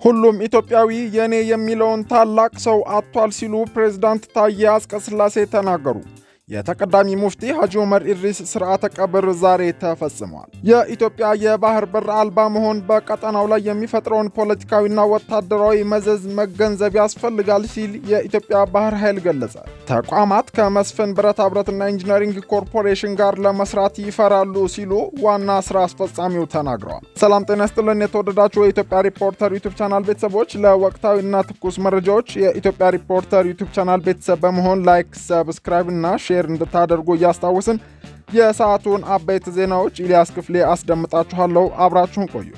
ሁሉም ኢትዮጵያዊ የኔ የሚለውን ታላቅ ሰው አጥቷል ሲሉ ፕሬዝዳንት ታዬ አጽቀሥላሴ ተናገሩ። የተቀዳሚ ሙፍቲ ሐጂ ዑመር ኢድሪስ ሥርዓተ ቀብር ዛሬ ተፈጽሟል። የኢትዮጵያ የባህር በር አልባ መሆን በቀጠናው ላይ የሚፈጥረውን ፖለቲካዊና ወታደራዊ መዘዝ መገንዘብ ያስፈልጋል ሲል የኢትዮጵያ ባህር ኃይል ገለጸ። ተቋማት ከመስፍን ብረታ ብረትና ኢንጂነሪንግ ኮርፖሬሽን ጋር ለመስራት ይፈራሉ ሲሉ ዋና ሥራ አስፈጻሚው ተናግረዋል። ሰላም ጤና ይስጥልን። የተወደዳችሁ የኢትዮጵያ ሪፖርተር ዩቲዩብ ቻናል ቤተሰቦች ለወቅታዊና ትኩስ መረጃዎች የኢትዮጵያ ሪፖርተር ዩቲዩብ ቻናል ቤተሰብ በመሆን ላይክ፣ ሰብስክራይብ እና ሼር እንድታደርጉ እያስታወስን የሰዓቱን አበይት ዜናዎች ኢልያስ ክፍሌ አስደምጣችኋለሁ። አብራችሁን ቆዩ።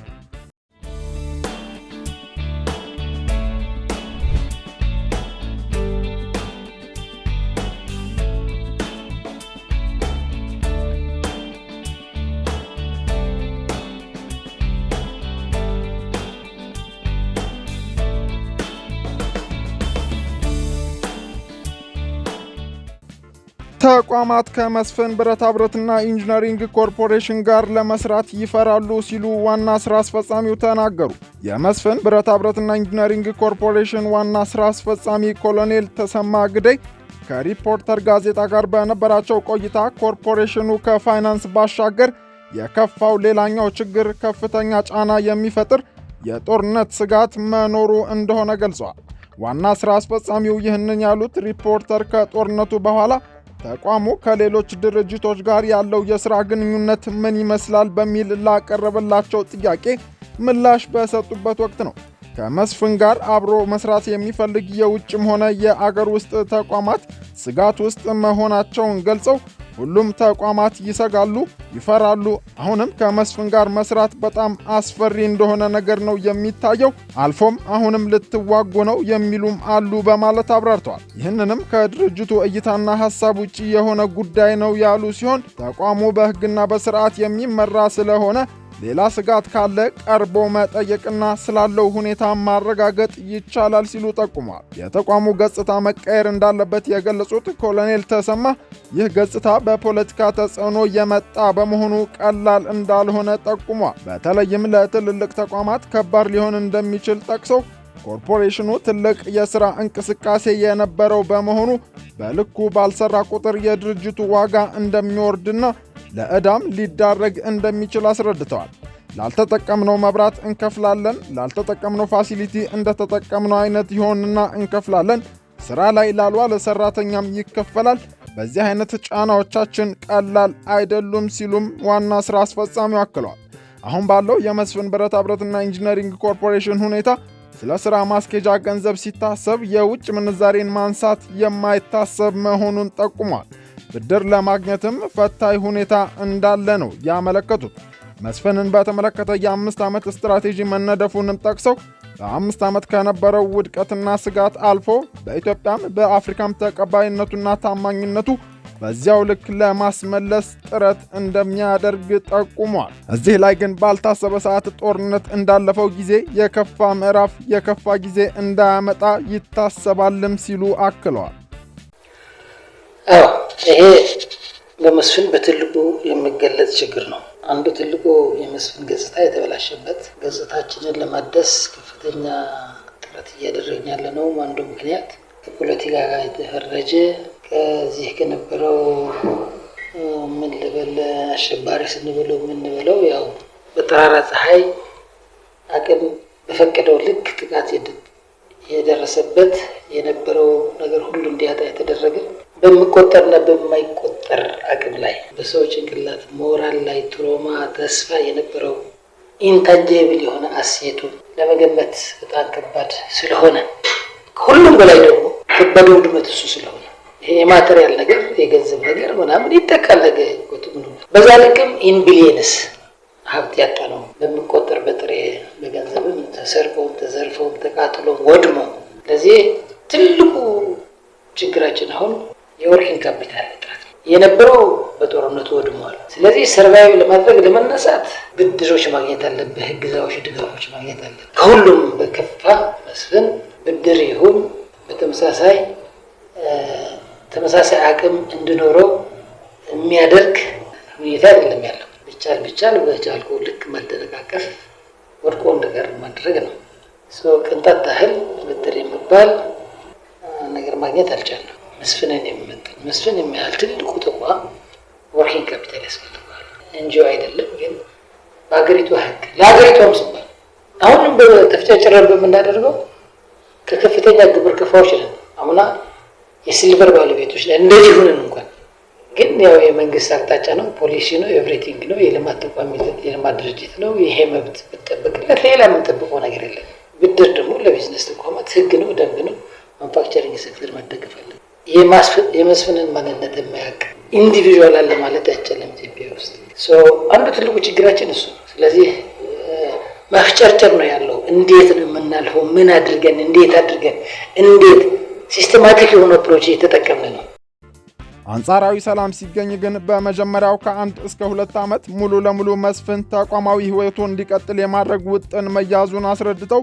ተቋማት ከመስፍን ብረታ ብረትና ኢንጂነሪንግ ኮርፖሬሽን ጋር ለመስራት ይፈራሉ ሲሉ ዋና ሥራ አስፈጻሚው ተናገሩ። የመስፍን ብረታ ብረትና ኢንጂነሪንግ ኮርፖሬሽን ዋና ሥራ አስፈጻሚ ኮሎኔል ተሰማ ግደይ ከሪፖርተር ጋዜጣ ጋር በነበራቸው ቆይታ ኮርፖሬሽኑ ከፋይናንስ ባሻገር የከፋው ሌላኛው ችግር ከፍተኛ ጫና የሚፈጥር የጦርነት ስጋት መኖሩ እንደሆነ ገልጸዋል። ዋና ሥራ አስፈጻሚው ይህንን ያሉት ሪፖርተር ከጦርነቱ በኋላ ተቋሙ ከሌሎች ድርጅቶች ጋር ያለው የሥራ ግንኙነት ምን ይመስላል በሚል ላቀረበላቸው ጥያቄ ምላሽ በሰጡበት ወቅት ነው። ከመስፍን ጋር አብሮ መስራት የሚፈልግ የውጭም ሆነ የአገር ውስጥ ተቋማት ስጋት ውስጥ መሆናቸውን ገልጸው ሁሉም ተቋማት ይሰጋሉ፣ ይፈራሉ። አሁንም ከመስፍን ጋር መስራት በጣም አስፈሪ እንደሆነ ነገር ነው የሚታየው። አልፎም አሁንም ልትዋጉ ነው የሚሉም አሉ በማለት አብራርተዋል። ይህንንም ከድርጅቱ እይታና ሐሳብ ውጪ የሆነ ጉዳይ ነው ያሉ ሲሆን ተቋሙ በሕግና በስርዓት የሚመራ ስለሆነ ሌላ ስጋት ካለ ቀርቦ መጠየቅና ስላለው ሁኔታ ማረጋገጥ ይቻላል ሲሉ ጠቁመዋል። የተቋሙ ገጽታ መቀየር እንዳለበት የገለጹት ኮሎኔል ተሰማ ይህ ገጽታ በፖለቲካ ተጽዕኖ የመጣ በመሆኑ ቀላል እንዳልሆነ ጠቁመዋል። በተለይም ለትልልቅ ተቋማት ከባድ ሊሆን እንደሚችል ጠቅሰው ኮርፖሬሽኑ ትልቅ የሥራ እንቅስቃሴ የነበረው በመሆኑ በልኩ ባልሰራ ቁጥር የድርጅቱ ዋጋ እንደሚወርድና ለዕዳም ሊዳረግ እንደሚችል አስረድተዋል። ላልተጠቀምነው መብራት እንከፍላለን፣ ላልተጠቀምነው ፋሲሊቲ እንደተጠቀምነው አይነት ይሆንና እንከፍላለን፣ ሥራ ላይ ላልዋለ ሠራተኛም ይከፈላል። በዚህ አይነት ጫናዎቻችን ቀላል አይደሉም ሲሉም ዋና ሥራ አስፈጻሚው አክለዋል። አሁን ባለው የመስፍን ብረታ ብረትና ኢንጂነሪንግ ኮርፖሬሽን ሁኔታ ስለ ሥራ ማስኬጃ ገንዘብ ሲታሰብ የውጭ ምንዛሬን ማንሳት የማይታሰብ መሆኑን ጠቁሟል። ብድር ለማግኘትም ፈታኝ ሁኔታ እንዳለ ነው ያመለከቱት። መስፍንን በተመለከተ የ5 ዓመት ስትራቴጂ መነደፉንም ጠቅሰው በ5 ዓመት ከነበረው ውድቀትና ስጋት አልፎ በኢትዮጵያም በአፍሪካም ተቀባይነቱና ታማኝነቱ በዚያው ልክ ለማስመለስ ጥረት እንደሚያደርግ ጠቁሟል። እዚህ ላይ ግን ባልታሰበ ሰዓት ጦርነት እንዳለፈው ጊዜ የከፋ ምዕራፍ የከፋ ጊዜ እንዳያመጣ ይታሰባልም ሲሉ አክለዋል። ይሄ በመስፍን በትልቁ የሚገለጽ ችግር ነው። አንዱ ትልቁ የመስፍን ገጽታ የተበላሸበት፣ ገጽታችንን ለማደስ ከፍተኛ ጥረት እያደረግን ያለ ነው። አንዱ ምክንያት ከፖለቲካ ጋር የተፈረጀ ከዚህ ከነበረው ምን ልበል አሸባሪ ስንበለው የምንበለው ያው በጠራራ ፀሐይ አቅም በፈቀደው ልክ ጥቃት የደረሰበት የነበረው ነገር ሁሉ እንዲያጣ የተደረገ በሚቆጠርና በማይቆጠር አቅም ላይ በሰው ጭንቅላት ሞራል ላይ ትሮማ ተስፋ የነበረው ኢንታንጂብል የሆነ አሴቱ ለመገመት በጣም ከባድ ስለሆነ ከሁሉም በላይ ደግሞ ከባድ ውድመት እሱ ስለሆነ ይሄ የማቴሪያል ነገር የገንዘብ ነገር ምናምን ይጠቃለገ ቆጥሙ በዛ ልክም ኢን ቢሊየንስ ሀብት ያጣ ነው በሚቆጠር በጥሬ በገንዘብም ተሰርቆም ተዘርፎም ተቃጥሎም ወድሞ። ለዚህ ትልቁ ችግራችን አሁን የወርኪንግ ካፒታል እጥረት የነበረው በጦርነቱ ወድሟል። ስለዚህ ሰርቫይቭ ለማድረግ ለመነሳት ብድሮች ማግኘት አለብህ፣ ህግዛዎች ድጋፎች ማግኘት አለብህ። ከሁሉም በከፋ መስፍን ብድር ይሁን ተመሳሳይ አቅም እንዲኖረው የሚያደርግ ሁኔታ አይደለም ያለው። ቢቻል በቻልኩ ልክ መደነቃቀፍ ወድቆ እንደቀር ማድረግ ነው። ቅንጣት ታህል ብድር የሚባል ነገር ማግኘት አልቻለም። መስፍንን የሚያህል ትልቁ ተቋም ወርኪንግ ካፒታል ያስፈልገዋል። ኤንጂኦ አይደለም ግን በሀገሪቱ ህግ ለሀገሪቷም ሲባል አሁንም በተፍጨርጨረን በምናደርገው ከከፍተኛ ግብር ከፋዮች ነን። አሁን የሲልቨር ባለቤቶች ነን። እንደዚህ ሆነን እንኳን ግን ያው የመንግስት አቅጣጫ ነው፣ ፖሊሲ ነው፣ ኤቭሪቲንግ ነው፣ የልማት ተቋም የልማት ድርጅት ነው። ይሄ መብት ብትጠብቅለት ሌላ የምንጠብቀው ነገር የለም። ብድር ደግሞ ለቢዝነስ ተቋማት ህግ ነው፣ ደንብ ነው። ማኑፋክቸሪንግ ሴክተር መደገፍ አለ። የመስፍንን ማንነት የማያውቅ ኢንዲቪዥዋል አለ ማለት አይቻልም ኢትዮጵያ ውስጥ። አንዱ ትልቁ ችግራችን እሱ ነው። ስለዚህ መፍጨርጨር ነው ያለው። እንዴት ነው የምናልፈው? ምን አድርገን እንዴት ሲስተማቲክ የሆነ አፕሮች እየተጠቀምን ነው? አንጻራዊ ሰላም ሲገኝ ግን በመጀመሪያው ከ1 እስከ 2 ዓመት ሙሉ ለሙሉ መስፍን ተቋማዊ ህይወቱ እንዲቀጥል የማድረግ ውጥን መያዙን አስረድተው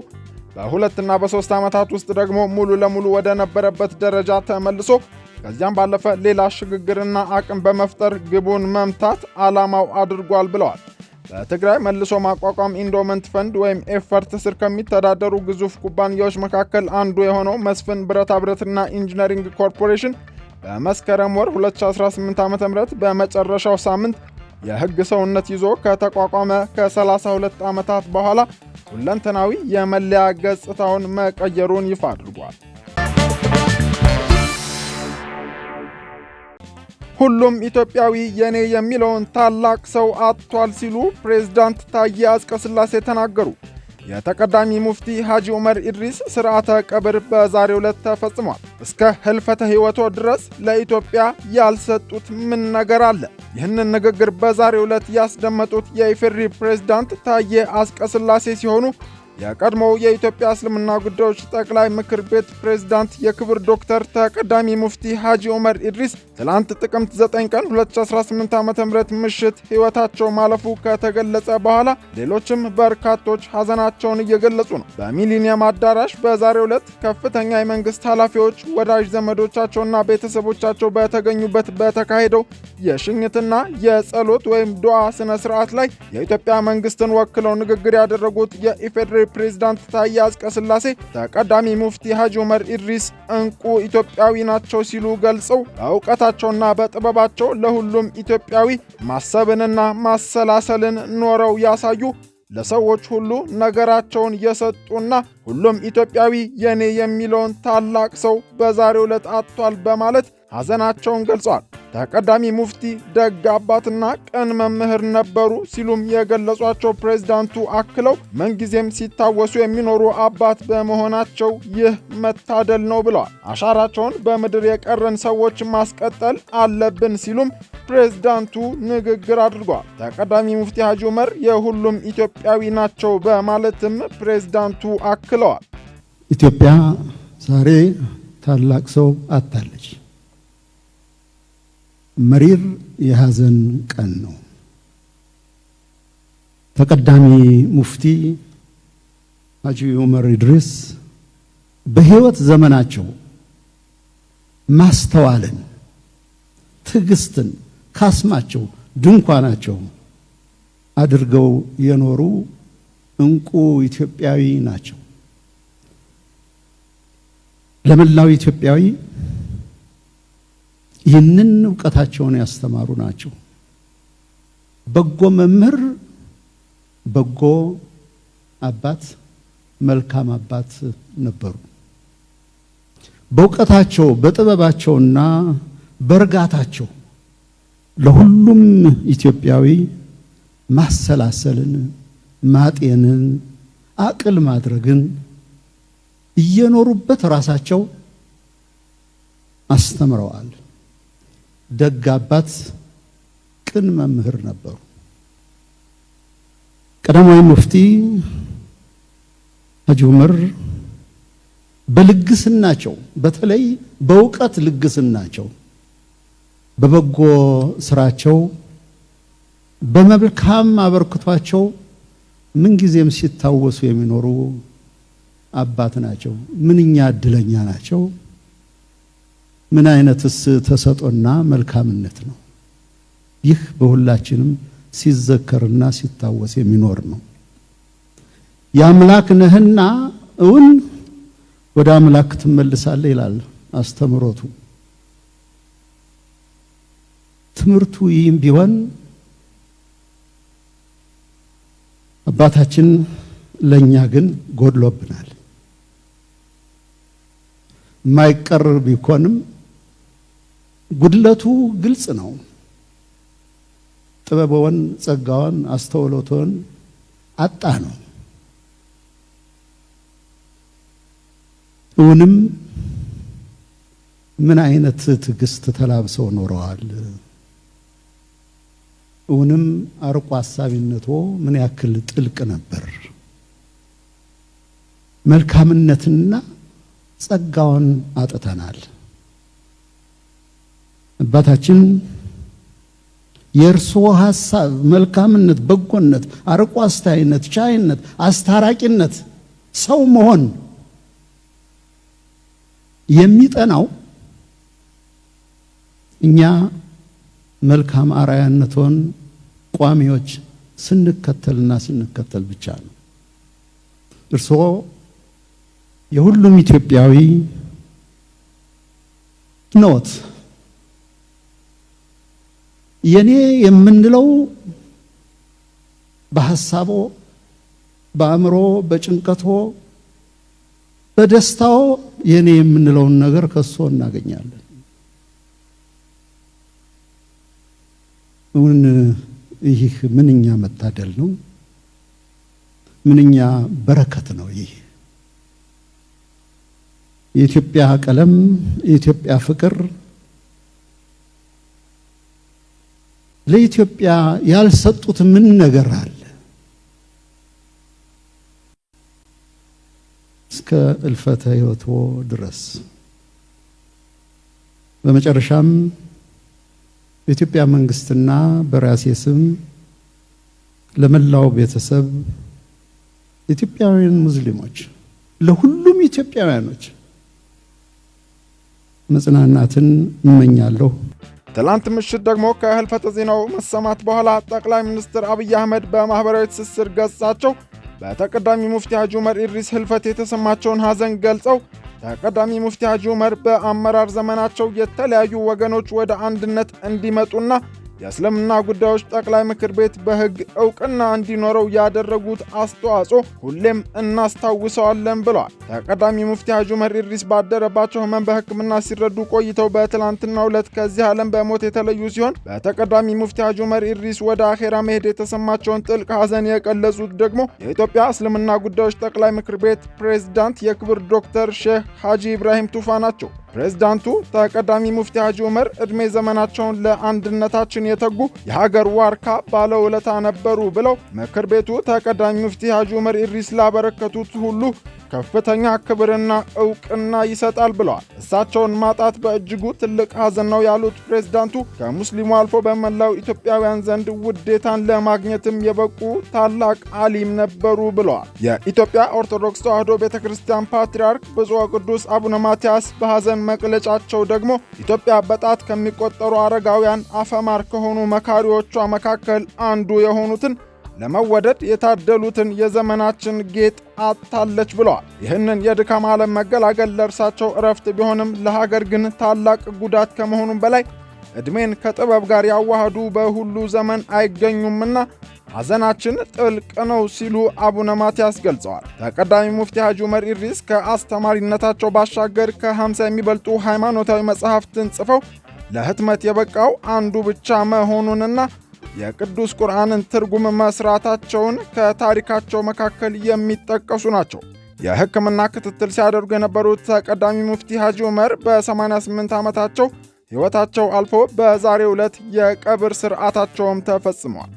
በ2 እና በ3 ዓመታት ውስጥ ደግሞ ሙሉ ለሙሉ ወደ ነበረበት ደረጃ ተመልሶ ከዚያም ባለፈ ሌላ ሽግግርና አቅም በመፍጠር ግቡን መምታት ዓላማው አድርጓል ብለዋል። በትግራይ መልሶ ማቋቋም ኢንዶመንት ፈንድ ወይም ኤፈርት ስር ከሚተዳደሩ ግዙፍ ኩባንያዎች መካከል አንዱ የሆነው መስፍን ብረታ ብረትና ኢንጂነሪንግ ኮርፖሬሽን በመስከረም ወር 2018 ዓ.ም በመጨረሻው ሳምንት የህግ ሰውነት ይዞ ከተቋቋመ ከ32 ዓመታት በኋላ ሁለንተናዊ የመለያ ገጽታውን መቀየሩን ይፋ አድርጓል። ሁሉም ኢትዮጵያዊ የኔ የሚለውን ታላቅ ሰው አጥቷል ሲሉ ፕሬዝዳንት ታዬ አጽቀሥላሴ ተናገሩ። የተቀዳሚ ሙፍቲ ሐጂ ዑመር ኢድሪስ ሥርዓተ ቀብር በዛሬው ዕለት ተፈጽሟል። እስከ ህልፈተ ሕይወቶ ድረስ ለኢትዮጵያ ያልሰጡት ምን ነገር አለ? ይህንን ንግግር በዛሬው ዕለት ያስደመጡት የኢፌዴሪ ፕሬዝዳንት ታዬ አጽቀሥላሴ ሲሆኑ የቀድሞው የኢትዮጵያ እስልምና ጉዳዮች ጠቅላይ ምክር ቤት ፕሬዝዳንት የክብር ዶክተር ተቀዳሚ ሙፍቲ ሐጂ ዑመር ኢድሪስ ትላንት ጥቅምት 9 ቀን 2018 ዓ.ም ምሽት ሕይወታቸው ማለፉ ከተገለጸ በኋላ ሌሎችም በርካቶች ሐዘናቸውን እየገለጹ ነው። በሚሊኒየም አዳራሽ በዛሬው ዕለት ከፍተኛ የመንግስት ኃላፊዎች፣ ወዳጅ ዘመዶቻቸውና ቤተሰቦቻቸው በተገኙበት በተካሄደው የሽኝትና የጸሎት ወይም ዱዓ ስነ ስርዓት ላይ የኢትዮጵያ መንግስትን ወክለው ንግግር ያደረጉት የኢፌዴሪ ፕሬዝዳንት ታዬ አጽቀሥላሴ ተቀዳሚ ሙፍቲ ሐጂ ዑመር ኢድሪስ እንቁ ኢትዮጵያዊ ናቸው ሲሉ ገልጸው በእውቀታቸውና በጥበባቸው ለሁሉም ኢትዮጵያዊ ማሰብንና ማሰላሰልን ኖረው ያሳዩ፣ ለሰዎች ሁሉ ነገራቸውን የሰጡና ሁሉም ኢትዮጵያዊ የኔ የሚለውን ታላቅ ሰው በዛሬው ዕለት አጥቷል በማለት ሐዘናቸውን ገልጸዋል። ተቀዳሚ ሙፍቲ ደግ አባትና ቅን መምህር ነበሩ ሲሉም የገለጿቸው ፕሬዝዳንቱ አክለው ምንጊዜም ሲታወሱ የሚኖሩ አባት በመሆናቸው ይህ መታደል ነው ብለዋል። አሻራቸውን በምድር የቀረን ሰዎች ማስቀጠል አለብን ሲሉም ፕሬዝዳንቱ ንግግር አድርገዋል። ተቀዳሚ ሙፍቲ ሐጂ ዑመር የሁሉም ኢትዮጵያዊ ናቸው በማለትም ፕሬዝዳንቱ አክለዋል። ኢትዮጵያ ዛሬ ታላቅ ሰው አጣለች። መሪር የሐዘን ቀን ነው። ተቀዳሚ ሙፍቲ ሐጂ ዑመር ኢድሪስ በሕይወት ዘመናቸው ማስተዋልን፣ ትዕግስትን ካስማቸው ድንኳናቸው አድርገው የኖሩ እንቁ ኢትዮጵያዊ ናቸው። ለመላው ኢትዮጵያዊ ይህንን ዕውቀታቸውን ያስተማሩ ናቸው። በጎ መምህር፣ በጎ አባት፣ መልካም አባት ነበሩ። በእውቀታቸው በጥበባቸውና በእርጋታቸው ለሁሉም ኢትዮጵያዊ ማሰላሰልን፣ ማጤንን፣ አቅል ማድረግን እየኖሩበት ራሳቸው አስተምረዋል። ደግ አባት፣ ቅን መምህር ነበሩ። ቀዳማዊ ሙፍቲ ሐጂ ዑመር በልግስናቸው በተለይ በእውቀት ልግስናቸው፣ በበጎ ስራቸው፣ በመልካም አበርክቷቸው ምንጊዜም ሲታወሱ የሚኖሩ አባት ናቸው። ምንኛ እድለኛ ናቸው! ምን አይነትስ ተሰጦና መልካምነት ነው! ይህ በሁላችንም ሲዘከርና ሲታወስ የሚኖር ነው። የአምላክ ነህና እውን ወደ አምላክ ትመለሳለህ ይላል አስተምሮቱ። ትምህርቱ ይህም ቢሆን አባታችን ለኛ ግን ጎድሎብናል። ማይቀር ቢሆንም ጉድለቱ ግልጽ ነው። ጥበበውን፣ ጸጋውን፣ አስተውሎቱን አጣ ነው። እውንም ምን አይነት ትዕግስት ተላብሰው ኖረዋል? እውንም አርቆ ሐሳቢነቱ ምን ያክል ጥልቅ ነበር? መልካምነትና ጸጋውን አጥተናል። አባታችን የእርሱ ሐሳብ፣ መልካምነት፣ በጎነት፣ አርቆ አስተዋይነት፣ ቻይነት፣ አስታራቂነት፣ ሰው መሆን የሚጠናው እኛ መልካም አርአያነቱን ቋሚዎች ስንከተልና ስንከተል ብቻ ነው። እርሶ የሁሉም ኢትዮጵያዊ ኖት። የኔ የምንለው በሐሳቦ፣ በአእምሮ፣ በጭንቀቶ፣ በደስታው የኔ የምንለውን ነገር ከሶ እናገኛለን። እውን ይህ ምንኛ መታደል ነው! ምንኛ በረከት ነው! ይህ የኢትዮጵያ ቀለም፣ የኢትዮጵያ ፍቅር፣ ለኢትዮጵያ ያልሰጡት ምን ነገር አለ? እስከ እልፈተ ሕይወቶ ድረስ። በመጨረሻም በኢትዮጵያ መንግስትና በራሴ ስም ለመላው ቤተሰብ፣ ኢትዮጵያውያን ሙስሊሞች፣ ለሁሉም ኢትዮጵያውያኖች መጽናናትን እመኛለሁ። ትላንት ምሽት ደግሞ ከህልፈተ ዜናው መሰማት በኋላ ጠቅላይ ሚኒስትር አብይ አህመድ በማህበራዊ ትስስር ገጻቸው በተቀዳሚ ሙፍቲ ሐጂ ዑመር ኢድሪስ ህልፈት የተሰማቸውን ሐዘን ገልጸው ተቀዳሚ ሙፍቲ ሐጂ ዑመር በአመራር ዘመናቸው የተለያዩ ወገኖች ወደ አንድነት እንዲመጡና የእስልምና ጉዳዮች ጠቅላይ ምክር ቤት በህግ ዕውቅና እንዲኖረው ያደረጉት አስተዋጽኦ ሁሌም እናስታውሰዋለን ብለዋል። ተቀዳሚ ሙፍቲ ሐጂ ዑመር ኢድሪስ ባደረባቸው ህመም በሕክምና ሲረዱ ቆይተው በትላንትናው ዕለት ከዚህ ዓለም በሞት የተለዩ ሲሆን በተቀዳሚ ሙፍቲ ሐጂ ዑመር ኢድሪስ ወደ አኼራ መሄድ የተሰማቸውን ጥልቅ ሐዘን የገለጹት ደግሞ የኢትዮጵያ እስልምና ጉዳዮች ጠቅላይ ምክር ቤት ፕሬዝዳንት የክብር ዶክተር ሼህ ሐጂ ኢብራሂም ቱፋ ናቸው። ፕሬዝዳንቱ ተቀዳሚ ሙፍቲ ሐጂ ዑመር ዕድሜ ዘመናቸውን ለአንድነታችን የተጉ የሀገር ዋርካ ባለውለታ ነበሩ ብለው ምክር ቤቱ ተቀዳሚ ሙፍቲ ሐጂ ዑመር ኢድሪስ ላበረከቱት ሁሉ ከፍተኛ ክብርና ዕውቅና ይሰጣል ብለዋል። እሳቸውን ማጣት በእጅጉ ትልቅ ሐዘን ነው ያሉት ፕሬዝዳንቱ ከሙስሊሙ አልፎ በመላው ኢትዮጵያውያን ዘንድ ውዴታን ለማግኘትም የበቁ ታላቅ ዓሊም ነበሩ ብለዋል። የኢትዮጵያ ኦርቶዶክስ ተዋሕዶ ቤተክርስቲያን ፓትርያርክ ብፁዕ ወቅዱስ አቡነ ማትያስ በሐዘን መግለጫቸው ደግሞ ኢትዮጵያ በጣት ከሚቆጠሩ አረጋውያን አፈማር ከሆኑ መካሪዎቿ መካከል አንዱ የሆኑትን ለመወደድ የታደሉትን የዘመናችን ጌጥ አጥታለች ብለዋል። ይህንን የድካም ዓለም መገላገል ለእርሳቸው እረፍት ቢሆንም ለሀገር ግን ታላቅ ጉዳት ከመሆኑም በላይ ዕድሜን ከጥበብ ጋር ያዋሃዱ በሁሉ ዘመን አይገኙምና ሐዘናችን ጥልቅ ነው ሲሉ አቡነ ማትያስ ገልጸዋል። ተቀዳሚ ሙፍቲ ሐጂ ዑመር ኢድሪስ ከአስተማሪነታቸው ባሻገር ከ50 የሚበልጡ ሃይማኖታዊ መጽሐፍትን ጽፈው ለህትመት የበቃው አንዱ ብቻ መሆኑንና የቅዱስ ቁርአንን ትርጉም መስራታቸውን ከታሪካቸው መካከል የሚጠቀሱ ናቸው። የሕክምና ክትትል ሲያደርጉ የነበሩት ተቀዳሚ ሙፍቲ ሐጂ ዑመር በ88 ዓመታቸው ሕይወታቸው አልፎ በዛሬው ዕለት የቀብር ሥርዓታቸውም ተፈጽሟል።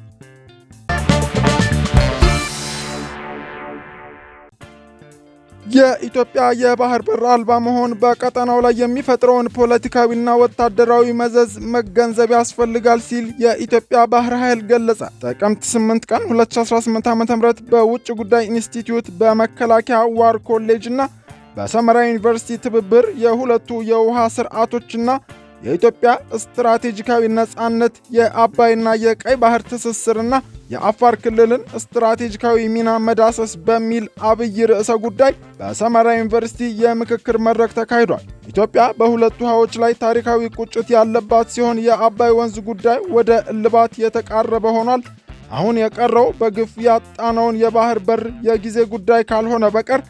የኢትዮጵያ የባህር በር አልባ መሆን በቀጠናው ላይ የሚፈጥረውን ፖለቲካዊና ወታደራዊ መዘዝ መገንዘብ ያስፈልጋል ሲል የኢትዮጵያ ባህር ኃይል ገለጸ። ጥቅምት 8 ቀን 2018 ዓ.ም በውጭ ጉዳይ ኢንስቲትዩት በመከላከያ ዋር ኮሌጅ እና በሰመራ ዩኒቨርሲቲ ትብብር የሁለቱ የውሃ ስርዓቶችና የኢትዮጵያ ስትራቴጂካዊ ነጻነት፣ የአባይና የቀይ ባህር ትስስርና የአፋር ክልልን ስትራቴጂካዊ ሚና መዳሰስ በሚል አብይ ርዕሰ ጉዳይ በሰመራ ዩኒቨርሲቲ የምክክር መድረክ ተካሂዷል። ኢትዮጵያ በሁለቱ ውሃዎች ላይ ታሪካዊ ቁጭት ያለባት ሲሆን የአባይ ወንዝ ጉዳይ ወደ እልባት የተቃረበ ሆኗል። አሁን የቀረው በግፍ ያጣነውን የባህር በር የጊዜ ጉዳይ ካልሆነ በቀር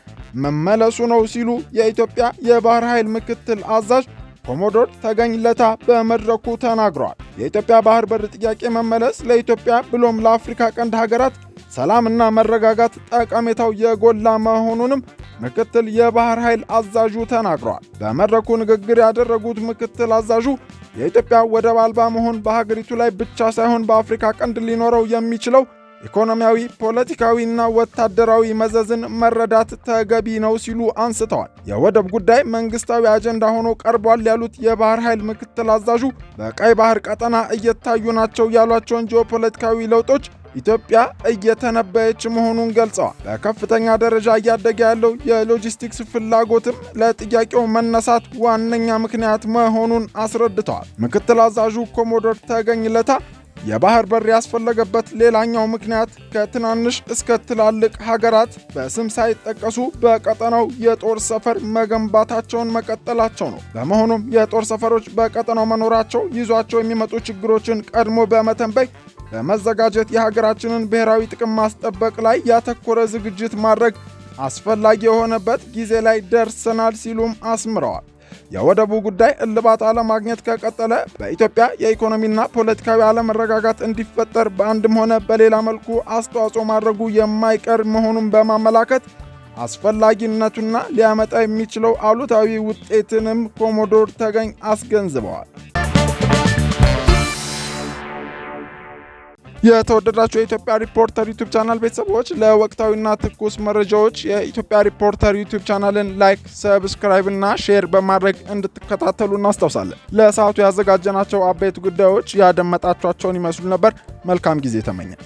መመለሱ ነው ሲሉ የኢትዮጵያ የባህር ኃይል ምክትል አዛዥ ኮሞዶር ተገኝ ለታ በመድረኩ ተናግረዋል። የኢትዮጵያ ባህር በር ጥያቄ መመለስ ለኢትዮጵያ ብሎም ለአፍሪካ ቀንድ ሀገራት ሰላምና መረጋጋት ጠቀሜታው የጎላ መሆኑንም ምክትል የባህር ኃይል አዛዡ ተናግረዋል። በመድረኩ ንግግር ያደረጉት ምክትል አዛዡ የኢትዮጵያ ወደብ አልባ መሆን በሀገሪቱ ላይ ብቻ ሳይሆን በአፍሪካ ቀንድ ሊኖረው የሚችለው ኢኮኖሚያዊ፣ ፖለቲካዊና ወታደራዊ መዘዝን መረዳት ተገቢ ነው ሲሉ አንስተዋል። የወደብ ጉዳይ መንግስታዊ አጀንዳ ሆኖ ቀርቧል ያሉት የባህር ኃይል ምክትል አዛዡ በቀይ ባህር ቀጠና እየታዩ ናቸው ያሏቸውን ጂኦፖለቲካዊ ለውጦች ኢትዮጵያ እየተነበየች መሆኑን ገልጸዋል። በከፍተኛ ደረጃ እያደገ ያለው የሎጂስቲክስ ፍላጎትም ለጥያቄው መነሳት ዋነኛ ምክንያት መሆኑን አስረድተዋል። ምክትል አዛዡ ኮሞዶር ተገኝ ለታ የባህር በር ያስፈለገበት ሌላኛው ምክንያት ከትናንሽ እስከ ትላልቅ ሀገራት በስም ሳይጠቀሱ በቀጠናው የጦር ሰፈር መገንባታቸውን መቀጠላቸው ነው። በመሆኑም የጦር ሰፈሮች በቀጠናው መኖራቸው ይዟቸው የሚመጡ ችግሮችን ቀድሞ በመተንበይ በመዘጋጀት የሀገራችንን ብሔራዊ ጥቅም ማስጠበቅ ላይ ያተኮረ ዝግጅት ማድረግ አስፈላጊ የሆነበት ጊዜ ላይ ደርሰናል ሲሉም አስምረዋል። የወደቡ ጉዳይ እልባት አለማግኘት ከቀጠለ በኢትዮጵያ የኢኮኖሚና ፖለቲካዊ አለመረጋጋት እንዲፈጠር በአንድም ሆነ በሌላ መልኩ አስተዋጽኦ ማድረጉ የማይቀር መሆኑን በማመላከት አስፈላጊነቱና ሊያመጣ የሚችለው አሉታዊ ውጤትንም ኮሞዶር ተገኝ አስገንዝበዋል። የተወደዳችሁ የኢትዮጵያ ሪፖርተር ዩቲዩብ ቻናል ቤተሰቦች ለወቅታዊና ትኩስ መረጃዎች የኢትዮጵያ ሪፖርተር ዩቲዩብ ቻናልን ላይክ፣ ሰብስክራይብ እና ሼር በማድረግ እንድትከታተሉ እናስታውሳለን። ለሰዓቱ ያዘጋጀናቸው አበይት ጉዳዮች ያደመጣችኋቸውን ይመስሉ ነበር። መልካም ጊዜ ተመኘን።